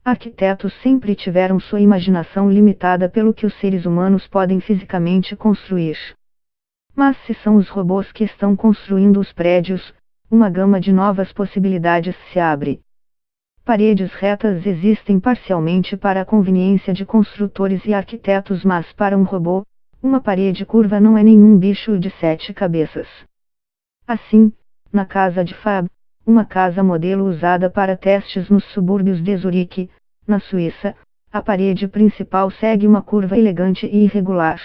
Arquitetos sempre tiveram sua imaginação limitada pelo que os seres humanos podem fisicamente construir. Mas se são os robôs que estão construindo os prédios, uma gama de novas possibilidades se abre. Paredes retas existem parcialmente para a conveniência de construtores e arquitetos, mas para um robô, uma parede curva não é nenhum bicho de 7 cabeças. Assim, na casa de Fab, uma casa modelo usada para testes nos subúrbios de Zurique, na Suíça, a parede principal segue uma curva elegante e irregular.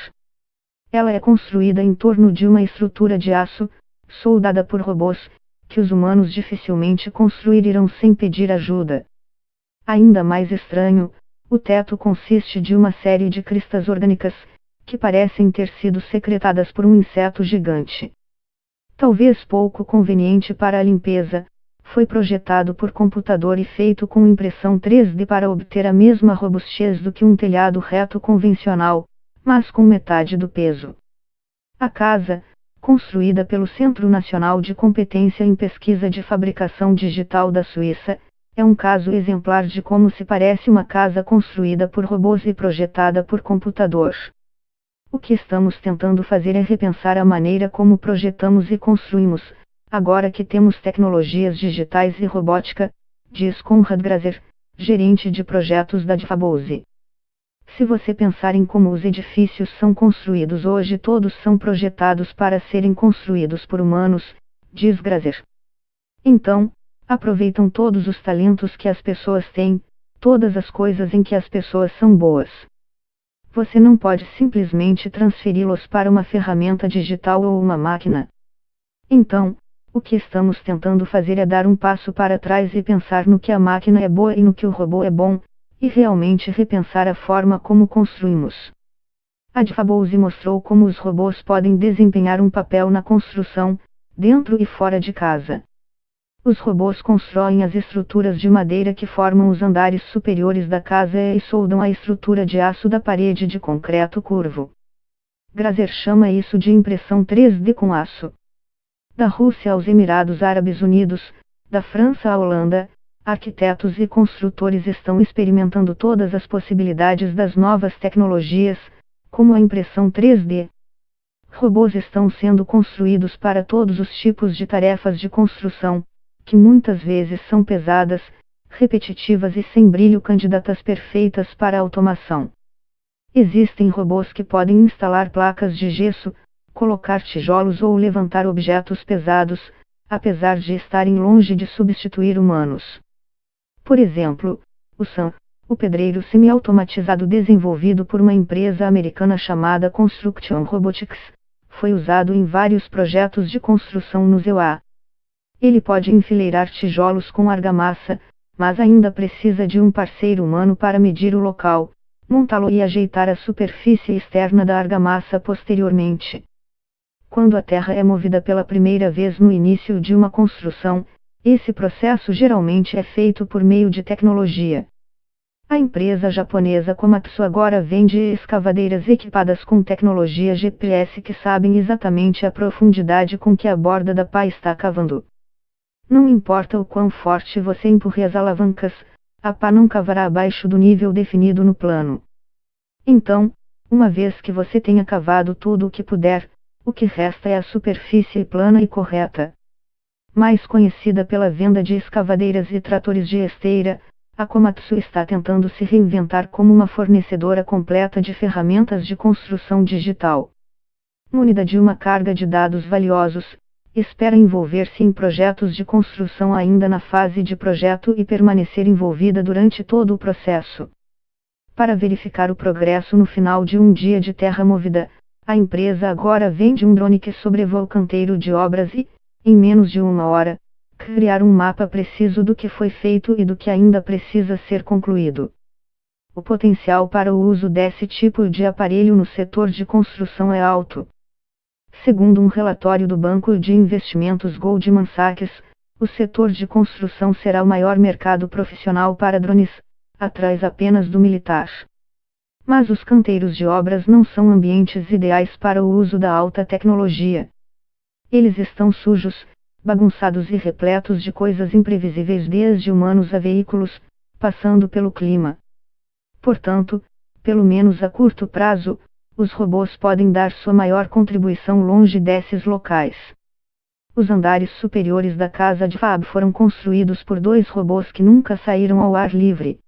Ela é construída em torno de uma estrutura de aço, soldada por robôs, que os humanos dificilmente construiriam sem pedir ajuda. Ainda mais estranho, o teto consiste de uma série de cristas orgânicas, que parecem ter sido secretadas por um inseto gigante. Talvez pouco conveniente para a limpeza, foi projetado por computador e feito com impressão 3D para obter a mesma robustez do que um telhado reto convencional, mas com metade do peso. A casa, construída pelo Centro Nacional de Competência em Pesquisa de Fabricação Digital da Suíça, é um caso exemplar de como se parece uma casa construída por robôs e projetada por computador. O que estamos tentando fazer é repensar a maneira como projetamos e construímos, agora que temos tecnologias digitais e robótica, diz Konrad Grazer, gerente de projetos da Dfabose. Se você pensar em como os edifícios são construídos hoje, todos são projetados para serem construídos por humanos, diz Grazer. Então, aproveitam todos os talentos que as pessoas têm, todas as coisas em que as pessoas são boas. Você não pode simplesmente transferi-los para uma ferramenta digital ou uma máquina. Então, o que estamos tentando fazer é dar um passo para trás e pensar no que a máquina é boa e no que o robô é bom, e realmente repensar a forma como construímos. A Dfabose mostrou como os robôs podem desempenhar um papel na construção, dentro e fora de casa. Os robôs constroem as estruturas de madeira que formam os andares superiores da casa e soldam a estrutura de aço da parede de concreto curvo. Grazer chama isso de impressão 3D com aço. Da Rússia aos Emirados Árabes Unidos, da França à Holanda, arquitetos e construtores estão experimentando todas as possibilidades das novas tecnologias, como a impressão 3D. Robôs estão sendo construídos para todos os tipos de tarefas de construção, que muitas vezes são pesadas, repetitivas e sem brilho, candidatas perfeitas para a automação. Existem robôs que podem instalar placas de gesso, colocar tijolos ou levantar objetos pesados, apesar de estarem longe de substituir humanos. Por exemplo, o SAM, o pedreiro semi-automatizado desenvolvido por uma empresa americana chamada Construction Robotics, foi usado em vários projetos de construção no ZEUA. Ele pode enfileirar tijolos com argamassa, mas ainda precisa de um parceiro humano para medir o local, montá-lo e ajeitar a superfície externa da argamassa posteriormente. Quando a terra é movida pela primeira vez no início de uma construção, esse processo geralmente é feito por meio de tecnologia. A empresa japonesa Komatsu agora vende escavadeiras equipadas com tecnologia GPS que sabem exatamente a profundidade com que a borda da pá está cavando. Não importa o quão forte você empurre as alavancas, a pá não cavará abaixo do nível definido no plano. Então, uma vez que você tenha cavado tudo o que puder, o que resta é a superfície plana e correta. Mais conhecida pela venda de escavadeiras e tratores de esteira, a Komatsu está tentando se reinventar como uma fornecedora completa de ferramentas de construção digital. Munida de uma carga de dados valiosos, espera envolver-se em projetos de construção ainda na fase de projeto e permanecer envolvida durante todo o processo. Para verificar o progresso no final de um dia de terra movida, a empresa agora vende um drone que sobrevoa o canteiro de obras e, em menos de uma hora, criar um mapa preciso do que foi feito e do que ainda precisa ser concluído. O potencial para o uso desse tipo de aparelho no setor de construção é alto. Segundo um relatório do banco de investimentos Goldman Sachs, o setor de construção será o maior mercado profissional para drones, atrás apenas do militar. Mas os canteiros de obras não são ambientes ideais para o uso da alta tecnologia. Eles estão sujos, bagunçados e repletos de coisas imprevisíveis, desde humanos a veículos, passando pelo clima. Portanto, pelo menos a curto prazo, os robôs podem dar sua maior contribuição longe desses locais. Os andares superiores da casa de Fab foram construídos por 2 robôs que nunca saíram ao ar livre.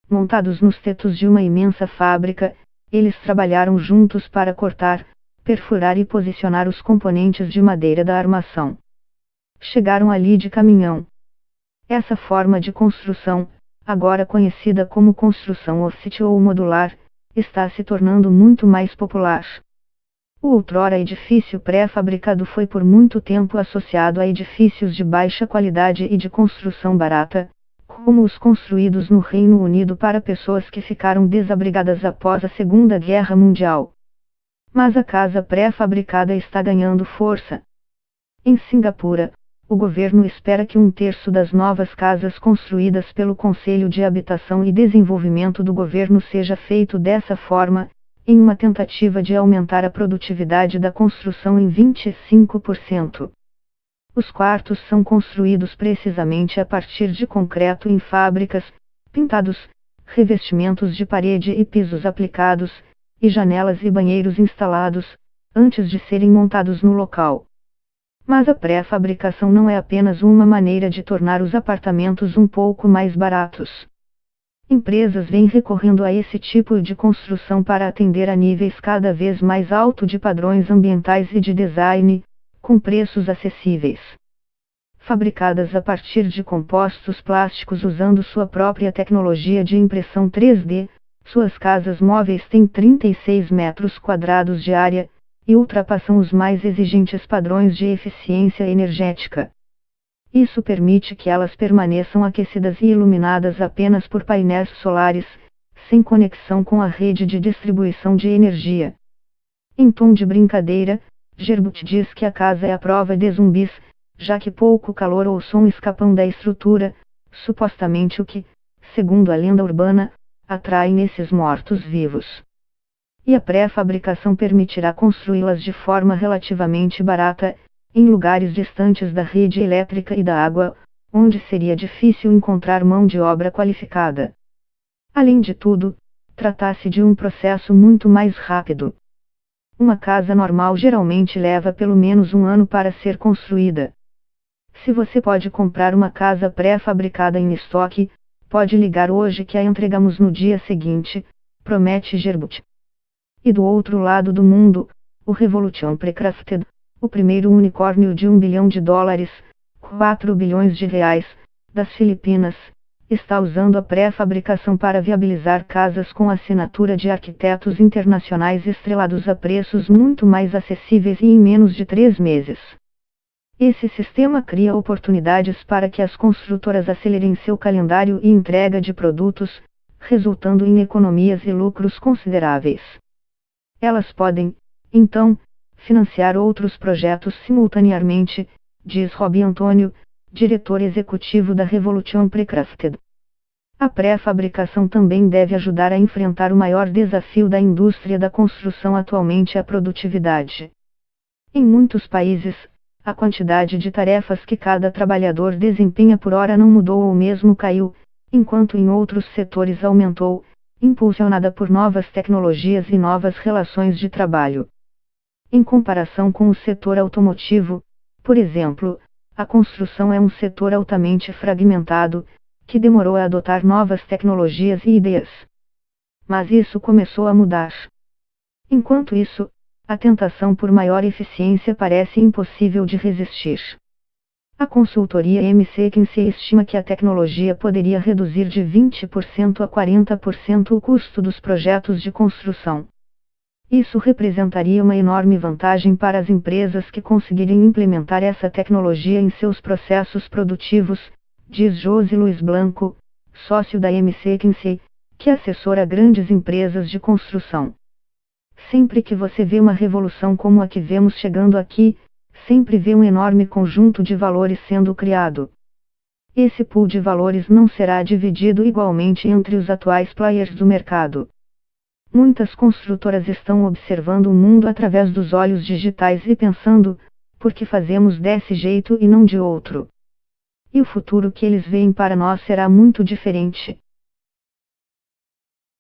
Montados nos tetos de uma imensa fábrica, eles trabalharam juntos para cortar, perfurar e posicionar os componentes de madeira da armação. Chegaram ali de caminhão. Essa forma de construção, agora conhecida como construção offset ou modular, está se tornando muito mais popular. O outrora edifício pré-fabricado foi por muito tempo associado a edifícios de baixa qualidade e de construção barata, como os construídos no Reino Unido para pessoas que ficaram desabrigadas após a Segunda Guerra Mundial. Mas a casa pré-fabricada está ganhando força. Em Singapura, o governo espera que 1/3 das novas casas construídas pelo Conselho de Habitação e Desenvolvimento do governo seja feito dessa forma, em uma tentativa de aumentar a produtividade da construção em 25%. Os quartos são construídos precisamente a partir de concreto em fábricas, pintados, revestimentos de parede e pisos aplicados, e janelas e banheiros instalados, antes de serem montados no local. Mas a pré-fabricação não é apenas uma maneira de tornar os apartamentos um pouco mais baratos. Empresas vêm recorrendo a esse tipo de construção para atender a níveis cada vez mais altos de padrões ambientais e de design, com preços acessíveis. Fabricadas a partir de compostos plásticos usando sua própria tecnologia de impressão 3D, suas casas móveis têm 36 metros quadrados de área, e ultrapassam os mais exigentes padrões de eficiência energética. Isso permite que elas permaneçam aquecidas e iluminadas apenas por painéis solares, sem conexão com a rede de distribuição de energia. Em tom de brincadeira, Gerbut diz que a casa é a prova de zumbis, já que pouco calor ou som escapam da estrutura, supostamente o que, segundo a lenda urbana, atrai nesses mortos-vivos. E a pré-fabricação permitirá construí-las de forma relativamente barata, em lugares distantes da rede elétrica e da água, onde seria difícil encontrar mão de obra qualificada. Além de tudo, trata-se de um processo muito mais rápido. Uma casa normal geralmente leva pelo menos 1 ano para ser construída. Se você pode comprar uma casa pré-fabricada em estoque, pode ligar hoje que a entregamos no dia seguinte, promete Gerbut. E do outro lado do mundo, o Revolution Precrafted, o primeiro unicórnio de $1 bilhão, 4 bilhões de reais, das Filipinas, está usando a pré-fabricação para viabilizar casas com assinatura de arquitetos internacionais estrelados a preços muito mais acessíveis e em menos de 3 meses. Esse sistema cria oportunidades para que as construtoras acelerem seu calendário e entrega de produtos, resultando em economias e lucros consideráveis. Elas podem, então, financiar outros projetos simultaneamente, diz Rob Antônio, diretor executivo da Revolution Precrafted. A pré-fabricação também deve ajudar a enfrentar o maior desafio da indústria da construção atualmente: a produtividade. Em muitos países, a quantidade de tarefas que cada trabalhador desempenha por hora não mudou ou mesmo caiu, enquanto em outros setores aumentou, impulsionada por novas tecnologias e novas relações de trabalho. Em comparação com o setor automotivo, por exemplo, a construção é um setor altamente fragmentado, que demorou a adotar novas tecnologias e ideias. Mas isso começou a mudar. Enquanto isso, a tentação por maior eficiência parece impossível de resistir. A consultoria McKinsey estima que a tecnologia poderia reduzir de 20% a 40% o custo dos projetos de construção. Isso representaria uma enorme vantagem para as empresas que conseguirem implementar essa tecnologia em seus processos produtivos, diz José Luiz Blanco, sócio da McKinsey, que assessora grandes empresas de construção. Sempre que você vê uma revolução como a que vemos chegando aqui, sempre vê um enorme conjunto de valores sendo criado. Esse pool de valores não será dividido igualmente entre os atuais players do mercado. Muitas construtoras estão observando o mundo através dos olhos digitais e pensando, por que fazemos desse jeito e não de outro? E o futuro que eles veem para nós será muito diferente.